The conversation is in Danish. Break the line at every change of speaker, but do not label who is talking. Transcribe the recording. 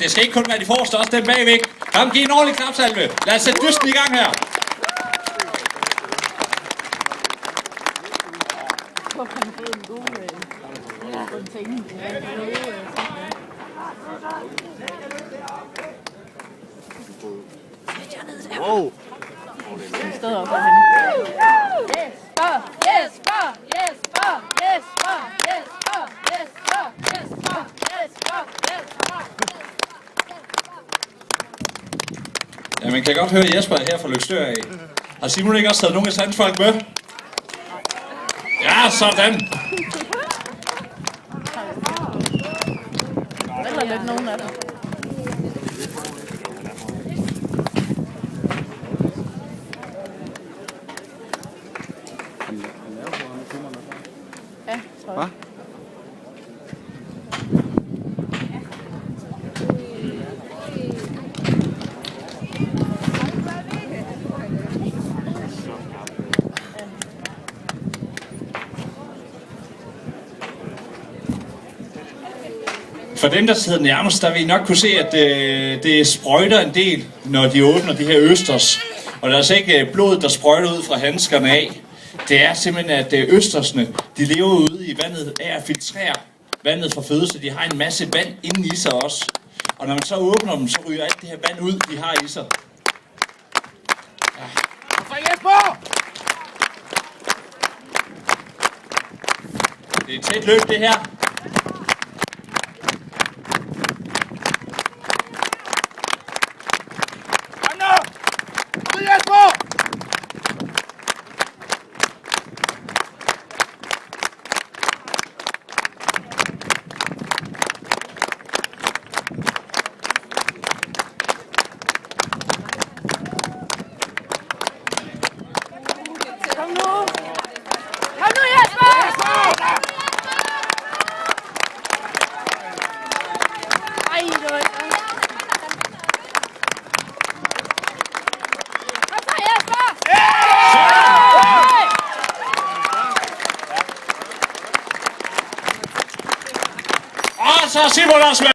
Det skal ikke kun være de forreste, også dem bagvæk. Kom, giv en ordentlig klapsalve. Lad os sætte dysten i gang her.
Wow.
Jesper! Jesper! Jesper! Jesper! Jesper! Jesper! Jesper! Jesper! Jesper!
Ja, man kan godt høre Jesper her fra Løgstør af. Har Simon ikke også taget nogle af sandsfolk med? Ja, sådan!
Eller lidt nogen af dem. Ja, tror jeg.
For dem, der sidder nærmest, der vil I nok kunne se, at det sprøjter en del, når de åbner de her østers. Og der er altså ikke blodet, der sprøjter ud fra handskerne af. Det er simpelthen, at østersne, de lever ude i vandet af at filtrere vandet fra føde, så de har en masse vand inde i sig også. Og når man så åbner dem, så ryger alt det her vand ud, de har i sig. Ja. Det er et tæt løb, det her.
Kom nu! Kom nu, Jesper! Ej, det var ikke... Kom så, Jesper!
Og så Simon også med.